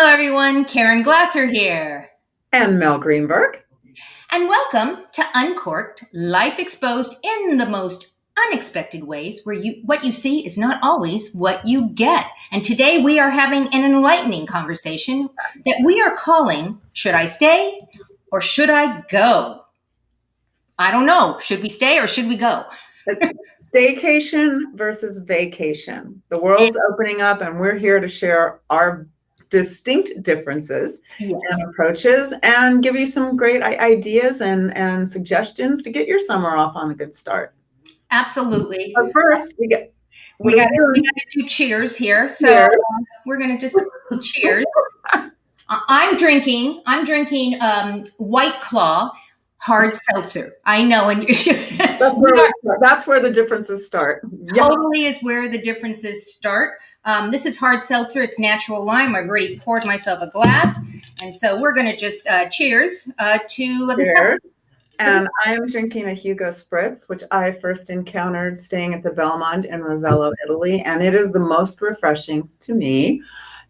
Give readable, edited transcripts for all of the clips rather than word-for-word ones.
Hello, everyone. Karen Glasser here. And Mel Greenberg. And welcome to Uncorked, Life Exposed in the most unexpected ways, where what you see is not always what you get. And today we are having an enlightening conversation that we are calling, Should I Stay or Should I Go? I don't know. Should we stay or should we go? Staycation versus vacation. The world's opening up, and we're here to share our distinct differences and approaches and give you some great ideas and suggestions to get your summer off on a good start. Absolutely. But first, we got to do cheers here. So we're going to just cheers. I'm drinking White Claw hard seltzer. I know, and that's where the differences start. Totally is where the differences start. This is hard seltzer. It's natural lime. I've already poured myself a glass, and so we're going to just cheers to the summer. And I'm drinking a Hugo Spritz, which I first encountered staying at the Belmont in Ravello, Italy, and it is the most refreshing to me.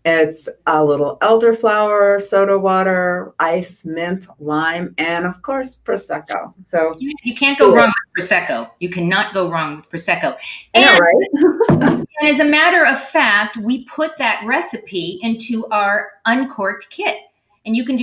It's a little elderflower, soda water, ice, mint, lime, and of course, Prosecco. So you can't go wrong with Prosecco. You cannot go wrong with Prosecco. And as a matter of fact, we put that recipe into our Uncorked kit. And you can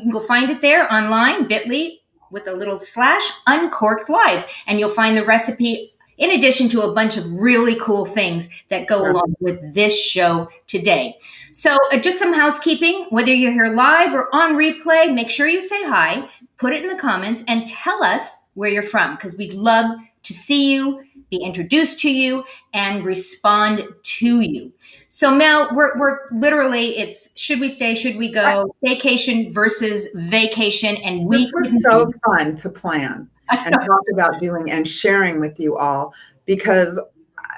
go find it there online, bit.ly, with a little / Uncorked Live. And you'll find the recipe in addition to a bunch of really cool things that go along with this show today. So just some housekeeping, whether you're here live or on replay, make sure you say hi, put it in the comments, and tell us where you're from, because we'd love to see you, be introduced to you, and respond to you. So Mel, we're literally, it's should we stay, should we go, vacation versus vacation. And this was so fun to plan and talk about doing and sharing with you all, because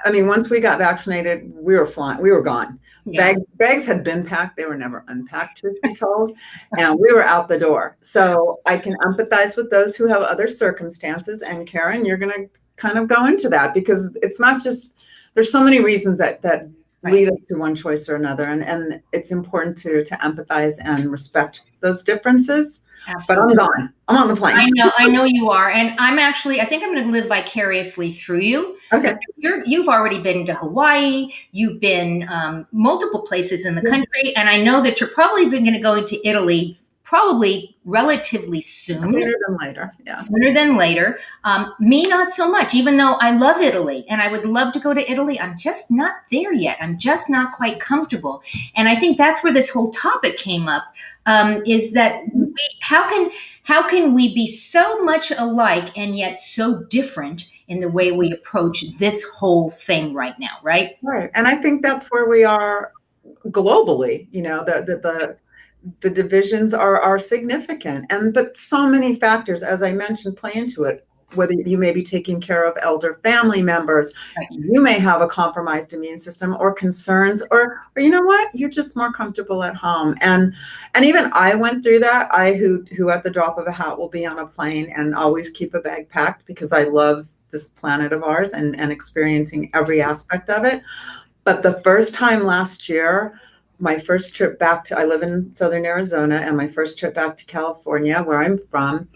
I mean, once we got vaccinated, we were flying, we were gone. Yeah. Bags had been packed. They were never unpacked, truth be told. And we were out the door. So I can empathize with those who have other circumstances. And Karen, you're going to kind of go into that, because it's not just, there's so many reasons that lead us to one choice or another. And it's important to empathize and respect those differences. Absolutely. But I'm gone. I'm on the plane. I know you are. And I think I'm going to live vicariously through you. Okay. You've already been to Hawaii. You've been multiple places in the country. And I know that you're probably going to go into Italy probably relatively soon. Sooner than later. Yeah. Sooner than later. Me, not so much, even though I love Italy and I would love to go to Italy. I'm just not there yet. I'm just not quite comfortable. And I think that's where this whole topic came up, is that how can we be so much alike and yet so different in the way we approach this whole thing right now, right? Right. And I think that's where we are globally. You know, the divisions are significant, but so many factors, as I mentioned, play into it. Whether you may be taking care of elder family members, you may have a compromised immune system or concerns, or you know what, you're just more comfortable at home. And even I went through that. I who at the drop of a hat will be on a plane and always keep a bag packed, because I love this planet of ours and experiencing every aspect of it. But the first time last year, my first trip I live in Southern Arizona, and my first trip back to California, where I'm from,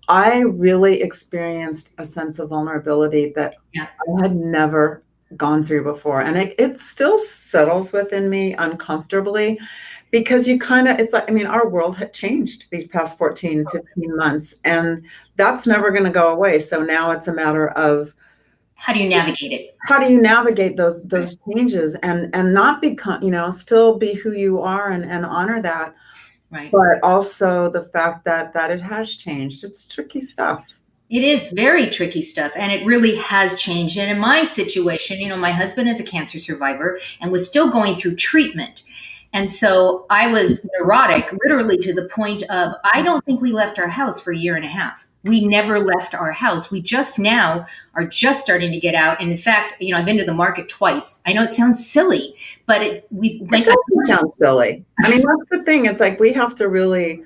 I really experienced a sense of vulnerability that I had never gone through before. And it still settles within me uncomfortably, because it's like, I mean, our world had changed these past 14, 15 months, and that's never going to go away. So now it's a matter of, how do you navigate it? How do you navigate those changes and not become, still be who you are and honor that. Right. But also the fact that it has changed. It's tricky stuff. It is very tricky stuff, and it really has changed. And in my situation, my husband is a cancer survivor and was still going through treatment. And so I was neurotic, literally to the point of, I don't think we left our house for a year and a half. We never left our house. We just now are just starting to get out. And in fact, I've been to the market twice. I know it sounds silly, but it doesn't sound silly. I mean, that's the thing. It's like we have to really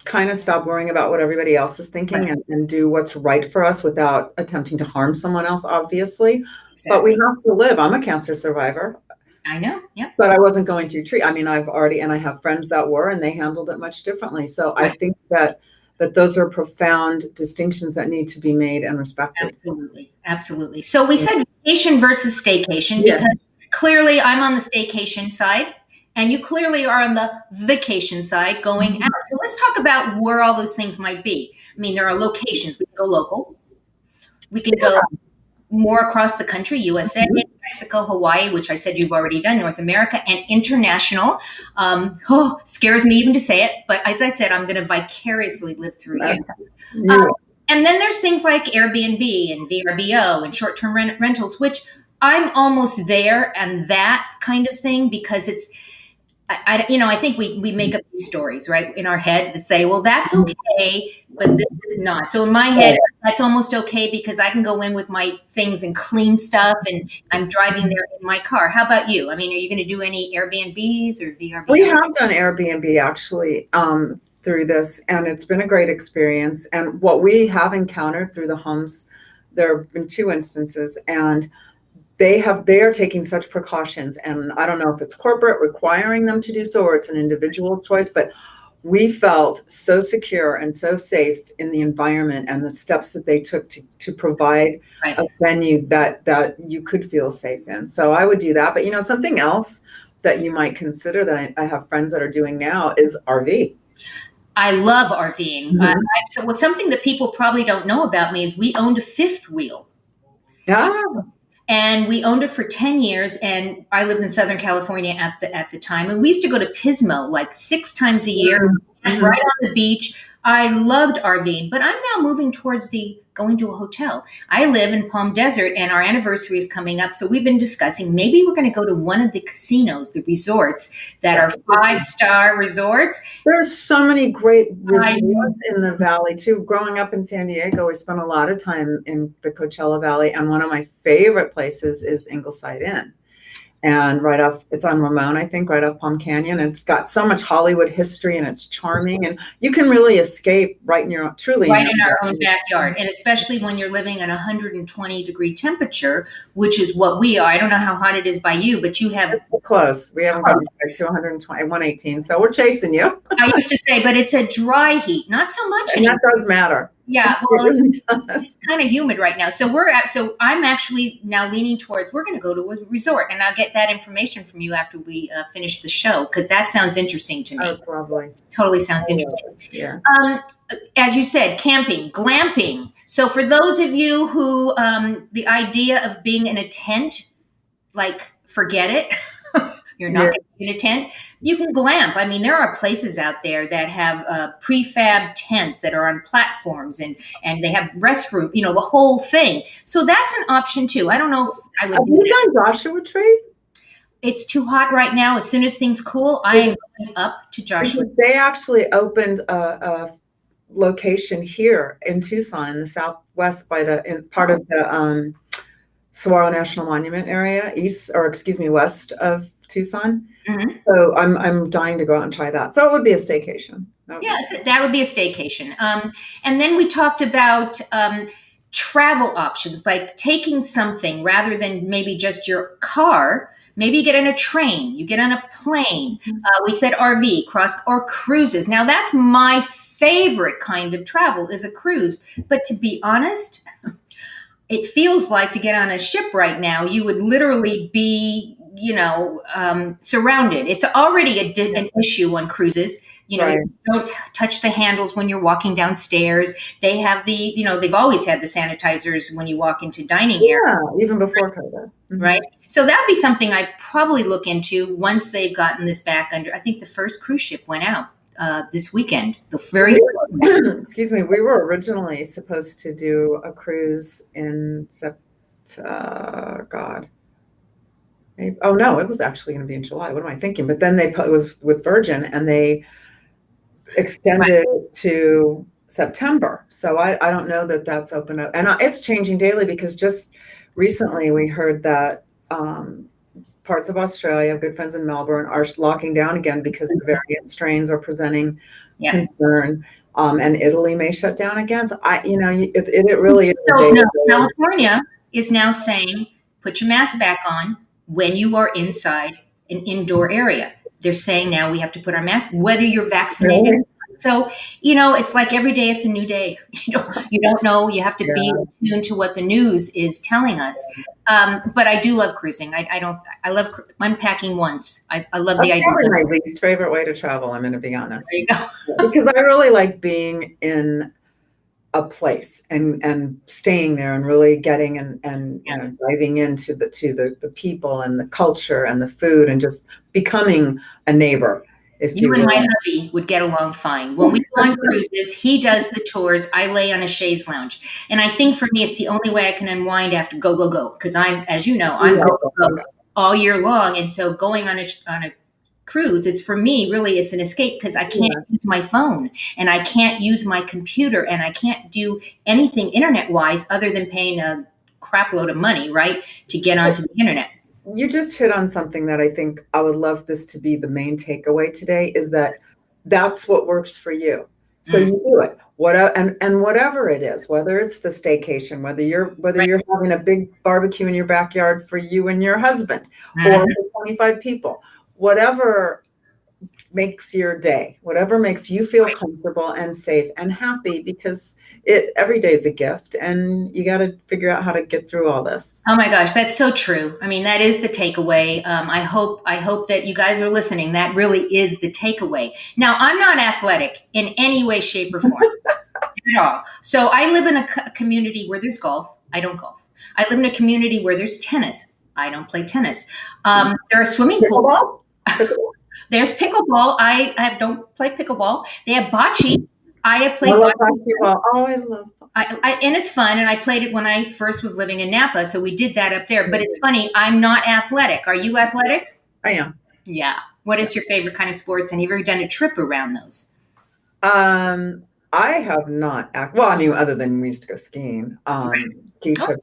kind of stop worrying about what everybody else is thinking, and do what's right for us without attempting to harm someone else, obviously. Exactly. But we have to live. I'm a cancer survivor. I know. Yep. But I wasn't going through treat. I mean, and I have friends that were, and they handled it much differently. So I Right. think that those are profound distinctions that need to be made and respected. Absolutely. Absolutely. So we said vacation versus staycation Yeah. because clearly I'm on the staycation side and you clearly are on the vacation side going out. So let's talk about where all those things might be. I mean, there are locations. We can go local. We can go more across the country, USA, Mexico, Hawaii, which I said you've already done, North America, and international. Scares me even to say it, but as I said, I'm going to vicariously live through you. Yeah. And then there's things like Airbnb and VRBO and short-term rentals, which I'm almost there and that kind of thing because it's, I think we make up these stories, right, in our head that say, well, that's okay, but this is not. So in my head, that's almost okay because I can go in with my things and clean stuff and I'm driving there in my car. How about you? I mean, are you going to do any Airbnbs or VRBO? We have done Airbnb actually through this, and it's been a great experience. And what we have encountered through the homes, there have been 2 instances, and they are taking such precautions. And I don't know if it's corporate requiring them to do so or it's an individual choice, but we felt so secure and so safe in the environment and the steps that they took to provide Right. a venue that you could feel safe in. So I would do that. But something else that you might consider that I have friends that are doing now is RV. I love RVing. Mhm. So what's something that people probably don't know about me is we owned a 5th wheel. Yeah. And we owned it for 10 years. And I lived in Southern California at the time. And we used to go to Pismo like 6 times a year, Mhm. right on the beach. I loved RVing, but I'm now moving towards going to a hotel. I live in Palm Desert and our anniversary is coming up. So we've been discussing maybe we're going to go to one of the casinos, the resorts that are 5-star resorts. There's so many great resorts in the valley too. Growing up in San Diego, we spent a lot of time in the Coachella Valley, and one of my favorite places is Ingleside Inn. And it's on Ramon, I think, right off Palm Canyon. It's got so much Hollywood history and it's charming, and you can really escape right in our own backyard. And especially when you're living at 120-degree temperature, which is what we are. I don't know how hot it is by you, but you have close. We haven't gotten back to 120, 118. So we're chasing you. I used to say, but it's a dry heat, not so much And anymore. that does matter. Yeah, well, it's kind of humid right now. So I'm actually now leaning towards we're going to go to a resort, and I'll get that information from you after we finish the show because that sounds interesting to me. Oh, it's lovely. Totally sounds interesting. Yeah. As you said, camping, glamping. So for those of you who the idea of being in a tent, like forget it. You're not going to be in a tent. You can glamp. I mean, there are places out there that have prefab tents that are on platforms and they have restroom, the whole thing. So that's an option too. I don't know if I would. Have you done Joshua Tree? It's too hot right now. As soon as things cool, I am going up to Joshua. They actually opened a location here in Tucson in the southwest in part of the Saguaro National Monument area, west of Tucson. Mm-hmm. So I'm dying to go out and try that. So it would be a staycation. That would be a staycation. And then we talked about travel options, like taking something rather than maybe just your car. Maybe you get on a train, you get on a plane. We said RV, or cruises. Now that's my favorite kind of travel is a cruise. But to be honest, it feels like to get on a ship right now, you would literally be surrounded. It's already an issue on cruises. Right. You don't touch the handles when you're walking downstairs. They have they've always had the sanitizers when you walk into dining areas. Yeah, even before COVID. Mm-hmm. Right. So that'd be something I'd probably look into once they've gotten this back under. I think the first cruise ship went out this weekend. Excuse me. We were originally supposed to do a cruise in God. Oh no, it was actually going to be in July. What am I thinking? But then it was with Virgin, and they extended to September. So I don't know that that's open up, and it's changing daily because just recently we heard that parts of Australia, good friends in Melbourne, are locking down again because the variant strains are presenting concern. And Italy may shut down again. So it really is. So California is now saying, put your mask back on when you are inside an indoor area. They're saying now we have to put our mask, whether you're vaccinated. Really? So, it's like every day it's a new day. You don't know. You have to be attuned to what the news is telling us. But I do love cruising. I love unpacking once. I love the That's idea. probably my least favorite way to travel, I'm going to be honest. There you go. Because I really like being in a place and staying there and really getting and diving into the people and the culture and the food and just becoming a neighbor. If You you and will. my hubby would get along fine. When we go on cruises, he does the tours. I lay on a chaise lounge. And I think for me, it's the only way I can unwind after go, go, go. Because as you know, I'm go, go, go all year long. And so going on a cruise is, for me, really, it's an escape because I can't use my phone and I can't use my computer and I can't do anything internet wise other than paying a crap load of money, right, to get onto the internet. You just hit on something that I think I would love this to be the main takeaway today, is that that's what works for you. So you do it. And whatever it is, whether it's the staycation, whether you're having a big barbecue in your backyard for you and your husband, or for 25 people, whatever makes your day, whatever makes you feel comfortable and safe and happy, because every day is a gift and you got to figure out how to get through all this. Oh my gosh, that's so true. I mean, that is the takeaway. I hope that you guys are listening. That really is the takeaway. Now, I'm not athletic in any way, shape, or form at all. So I live in a community where there's golf. I don't golf. I live in a community where there's tennis. I don't play tennis. There are swimming pools. There's pickleball. I don't play pickleball. They have bocce. I have played bocce. Oh, I love bocce. And it's fun. And I played it when I first was living in Napa. So we did that up there. But it's funny. I'm not athletic. Are you athletic? I am. Yeah. What is your favorite kind of sports? And have you ever done a trip around those? I have not. Well, I mean, other than we used to go skiing. Ski trip.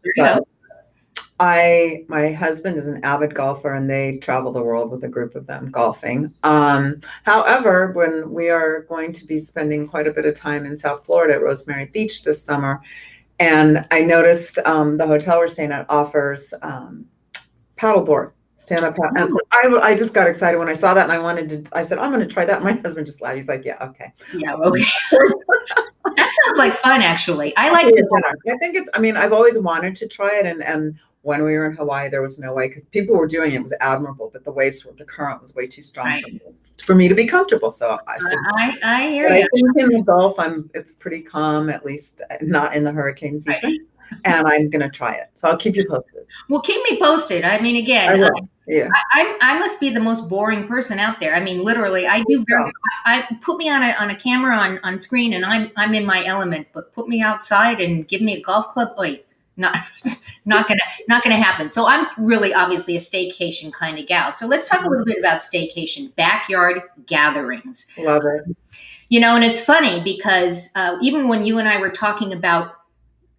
My husband is an avid golfer and they travel the world with a group of them golfing. However, when we are going to be spending quite a bit of time in South Florida at Rosemary Beach this summer, and I noticed the hotel we're staying at offers paddleboard, stand-up paddle. And I just got excited when I saw that, and I said, I'm going to try that. My husband just laughed. He's like, yeah, okay. Yeah, okay. That sounds like fun, actually. I like it. I think I've always wanted to try it, and when we were in Hawaii, there was no way, because people were doing it. It was admirable, but the current was way too strong for me to be comfortable. So I said, I hear you. I think in the Gulf, it's pretty calm, at least not in the hurricane season. And I'm going to try it. So I'll keep you posted. Well, keep me posted. I mean, again, I will. Yeah. I must be the most boring person out there. I mean, literally, I do I put me on a camera on screen and I'm in my element, but put me outside and give me a golf club. Wait, not gonna happen. So I'm really obviously a staycation kind of gal. So let's talk a little bit about staycation, backyard gatherings. Love it. And it's funny because even when you and I were talking about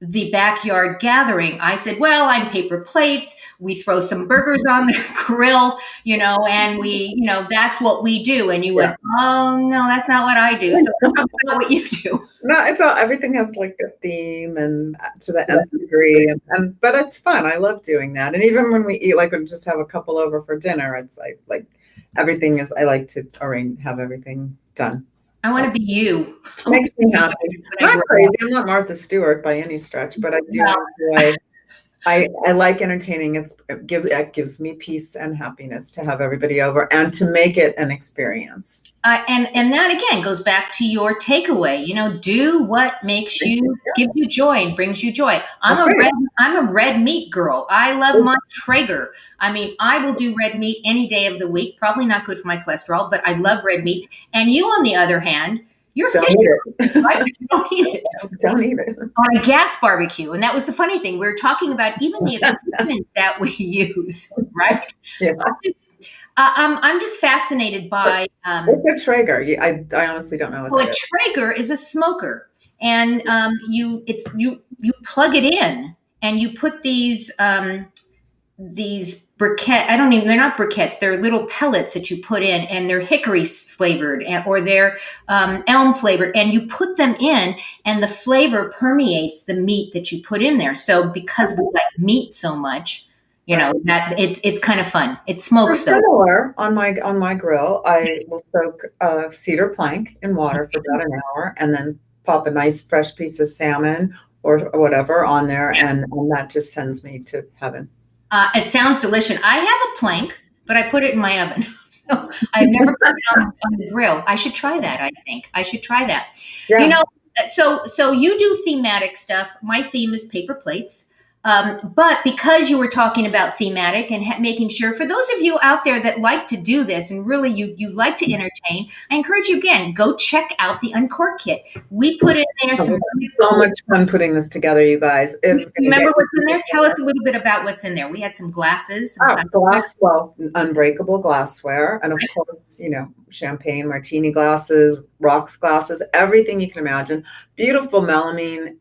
the backyard gathering, I said, well, I'm paper plates. We throw some burgers on the grill, and we, that's what we do. And you went, oh, no, that's not what I do. So talk about what you do. No, everything has like a theme and to the nth degree. But it's fun. I love doing that. And even when we eat, like when we just have a couple over for dinner, it's like everything is, I like to have everything done. I want to be you. Makes me happy. I'm not crazy. I'm not Martha Stewart by any stretch, but I do enjoy. I like entertaining. It gives me peace and happiness to have everybody over and to make it an experience. And that again goes back to your takeaway. Do what makes you gives you joy and brings you joy. I'm a red meat girl. I love my Traeger. I mean, I will do red meat any day of the week. Probably not good for my cholesterol, but I love red meat. And you, on the other hand, you're fish, right? You don't eat it. Don't eat it. On a gas barbecue. And that was the funny thing. We were talking about even the equipment that we use, right? Yeah. I'm just fascinated by... What's a Traeger? I honestly don't know what that is. A Traeger is a smoker. And you plug it in and you put these briquette, they're not briquettes, they're little pellets that you put in, and they're hickory flavored or they're elm flavored, and you put them in and the flavor permeates the meat that you put in there. So because we like meat so much, You know, that it's kind of fun. It smokes So though. similar on my grill, I will soak cedar plank in water for about an hour, and then pop a nice fresh piece of salmon or whatever on there, and that just sends me to heaven. It sounds delicious. I have a plank, but I put it in my oven. So I've never put it on the grill. I should try that. I think I should try that. You Yeah. know, so you do thematic stuff. My theme is paper plates. But because you were talking about thematic and making sure, for those of you out there that like to do this and really you like to entertain, I encourage you again, go check out the Uncork kit. We put in there some. So much fun putting this together, you guys. It's Remember what's in there? Tell us a little bit about what's in there. We had some glasses. Unbreakable glassware, and of course, champagne, martini glasses, rocks glasses, everything you can imagine. Beautiful melamine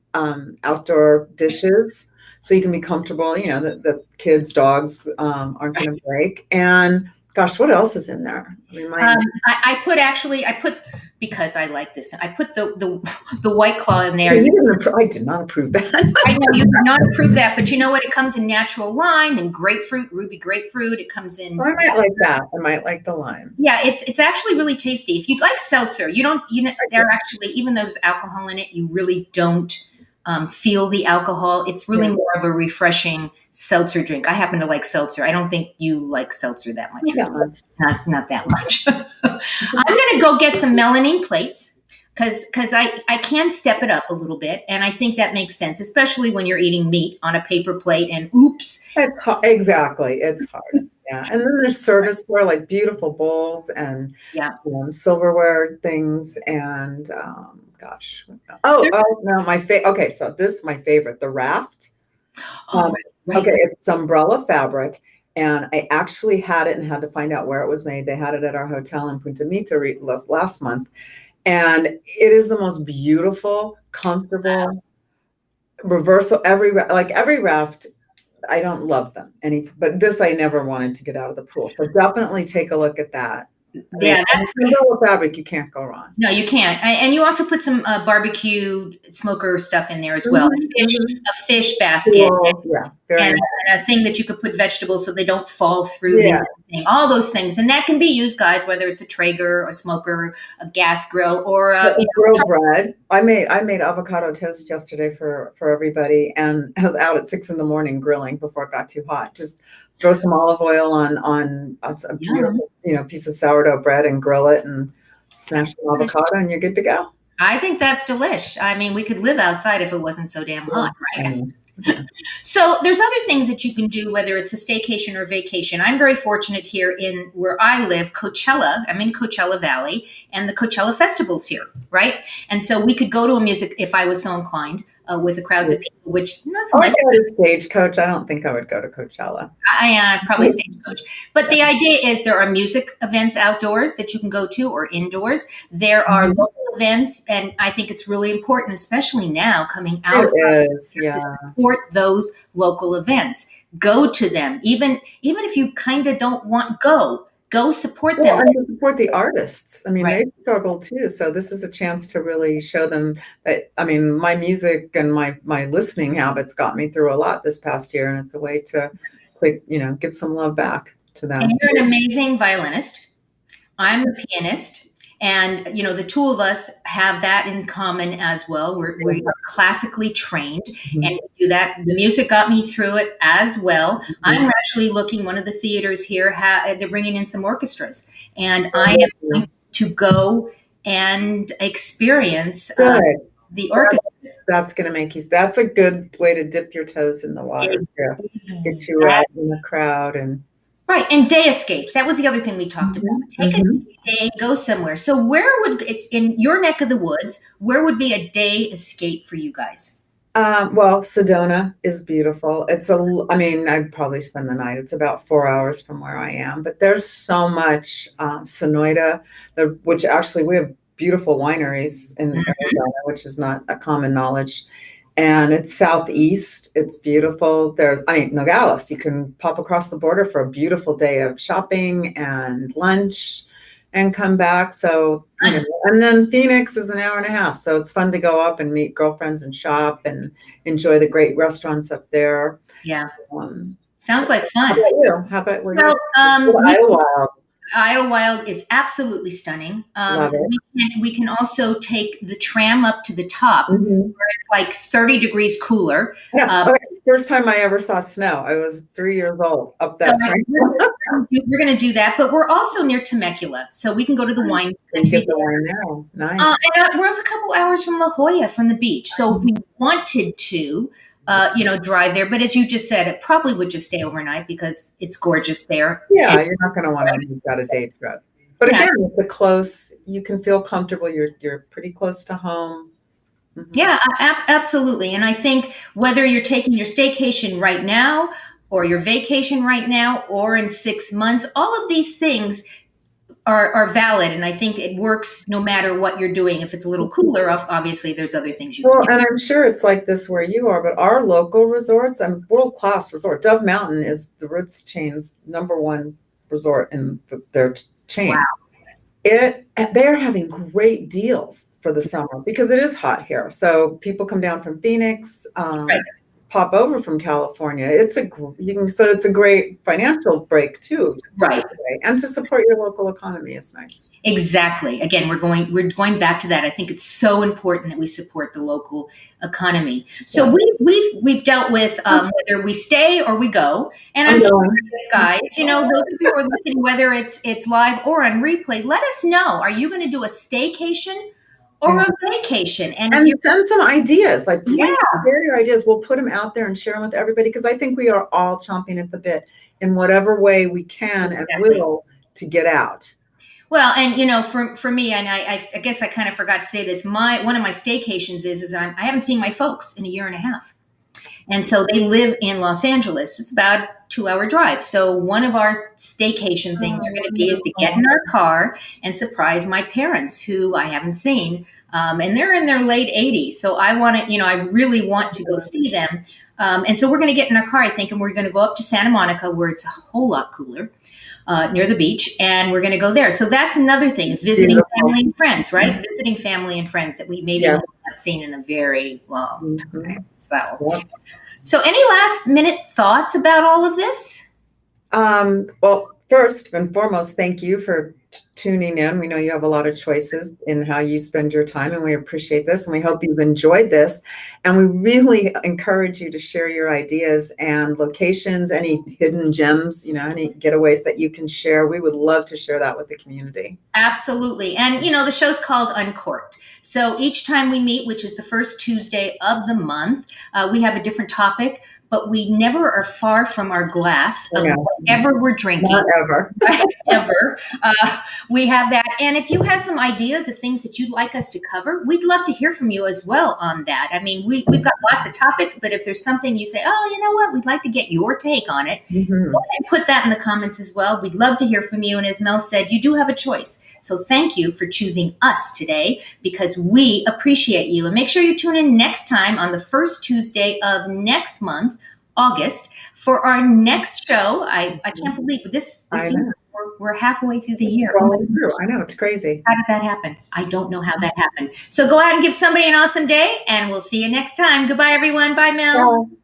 outdoor dishes. So you can be comfortable, the kids, dogs aren't going to break. And gosh, what else is in there? I put because I like this. I put the White Claw in there. I did not approve that. I know you did not approve that, but you know what? It comes in natural lime and grapefruit, ruby grapefruit. It comes in. I might like that. I might like the lime. Yeah, it's actually really tasty. If you'd like seltzer, they're actually, even though there's alcohol in it, you really don't feel the alcohol. It's really more of a refreshing seltzer drink. I happen to like seltzer. I don't think you like seltzer that much. Not that much. I'm going to go get some melamine plates because I can step it up a little bit. And I think that makes sense, especially when you're eating meat on a paper plate and oops. It's hard. Exactly. It's hard. Yeah. And then there's serviceware, like beautiful bowls and silverware things and gosh. Oh no, okay, so this is my favorite, the raft. Right. Okay, it's umbrella fabric, and I actually had it and had to find out where it was made. They had it at our hotel in Punta Mita last month, and it is the most beautiful, comfortable, reversal. Every raft, I don't love them but this I never wanted to get out of the pool. So definitely take a look at that. That's umbrella fabric. You can't go wrong. No, you can't. And you also put some barbecue smoker stuff in there as well. A fish basket, and a thing that you could put vegetables so they don't fall through. All those things, and that can be used, guys. Whether it's a Traeger, a smoker, a gas grill, or grill bread. I made avocado toast yesterday for everybody, and I was out at 6 a.m. grilling before it got too hot. Just throw some olive oil on a beautiful, piece of sourdough bread and grill it and smash some avocado and you're good to go. I think that's delish. I mean, we could live outside if it wasn't so damn hot, right? So there's other things that you can do, whether it's a staycation or vacation. I'm very fortunate here in where I live, Coachella. I'm in Coachella Valley, and the Coachella Festival's here, right? And so we could go to a music, if I was so inclined, with the crowds of people, which not so much. I go to Stagecoach. I don't think I would go to Coachella. I probably Stagecoach. But the idea is there are music events outdoors that you can go to or indoors. There are local events, and I think it's really important, especially now coming out, to support those local events. Go to them, even if you kind of don't go support them. And support the artists. I mean, they struggle too. So this is a chance to really show them that, my music and my listening habits got me through a lot this past year. And it's a way to give some love back to them. And you're an amazing violinist. I'm a pianist. And, the two of us have that in common as well. We're classically trained and we do that. The music got me through it as well. I'm actually looking, one of the theaters here, they're bringing in some orchestras. And I am going to go and experience the orchestra. That's going to make you, that's a good way to dip your toes in the water. Get you out in the crowd and. Right. And day escapes. That was the other thing we talked about. Take a day and go somewhere. So it's in your neck of the woods, where would be a day escape for you guys? Well, Sedona is beautiful. I'd probably spend the night. It's about 4 hours from where I am, but there's so much, Sonoita, which actually we have beautiful wineries in Arizona, which is not a common knowledge. And it's southeast. It's beautiful. Nogales, you can pop across the border for a beautiful day of shopping and lunch and come back. So, and then Phoenix is an hour and a half. So it's fun to go up and meet girlfriends and shop and enjoy the great restaurants up there. Yeah. Sounds like How fun. about you? How about where Well, you? Idlewild. Idlewild is absolutely stunning. Love it. We can also take the tram up to the top Mhm. where it's like 30 degrees cooler. Yeah. Um, Okay. First time I ever saw snow. I was 3 years old up so that train. we're going to do that, but we're also near Temecula, so we can go to the wine You country get the there. wine now. Nice. And we're also a couple hours from La Jolla from the beach. So if we wanted to, drive there, but as you just said, it probably would just stay overnight because it's gorgeous there. Yeah, you're not going to want to make that a day trip. But Yeah. again, it's a close. You can feel comfortable. You're pretty close to home. Mhm. Yeah, absolutely. And I think whether you're taking your staycation right now or your vacation right now or in 6 months, all of these things are valid. And I think it works no matter what you're doing. If it's a little cooler, obviously there's other things you Well, can do. and I'm sure it's like this where you are, but our local resorts and world-class resort, Dove Mountain is the Ritz chain's #1 resort in their chain. Wow. And they're having great deals for the summer because it is hot here. So people come down from Phoenix, Right. pop over from California. So it's a great financial break too, just to Right. get away. And to support your local economy is nice. Exactly. Again, we're going back to that. I think it's so important that we support the local economy. So Yeah. we've dealt with whether we stay or we go. And I'm I'm going. curious, guys. Those of you who are listening, whether it's live or on replay, let us know. Are you going to do a staycation or a vacation? And if And you're send some ideas, like please Yeah. share your ideas. We'll put them out there and share them with everybody because I think we are all chomping at the bit in whatever way we can and Exactly. will to get out. Well, and for me, and I guess I kind of forgot to say this. One of my staycations is I haven't seen my folks in a year and a half. And so they live in Los Angeles. It's about a 2-hour drive. So one of our staycation things are going to be is to get in our car and surprise my parents, who I haven't seen, and they're in their late 80s. So I want to, I really want to go see them. And so we're going to get in our car, I think, and we're going to go up to Santa Monica, where it's a whole lot cooler. Near the beach, and we're going to go there. So that's another thing, is visiting Beautiful. family and friends, right? Visiting family and friends that we maybe Yes. have seen in a very long Mhm. time. So. Yep. So, any last minute thoughts about all of this? Well, first and foremost, thank you for tuning in. We know you have a lot of choices in how you spend your time, and we appreciate this, and we hope you've enjoyed this. And we really encourage you to share your ideas and locations, any hidden gems, any getaways that you can share. We would love to share that with the community. Absolutely. And, the show's called Uncorked. So each time we meet, which is the first Tuesday of the month, we have a different topic, but we never are far from our glass of whatever we're drinking. Not ever. Ever. We have that. And if you have some ideas of things that you'd like us to cover, we'd love to hear from you as well on that. I mean, we've got lots of topics, but if there's something you say, oh, you know what, we'd like to get your take on it, Mhm. go ahead and put that in the comments as well. We'd love to hear from you. And as Mel said, you do have a choice. So thank you for choosing us today, because we appreciate you. And make sure you tune in next time on the first Tuesday of next month, August, for our next show. I can't believe this year, we're halfway through the year. I know, it's crazy. How did that happen? I don't know how that happened. So go out and give somebody an awesome day, and we'll see you next time. Goodbye, everyone. Bye, Mel. Bye.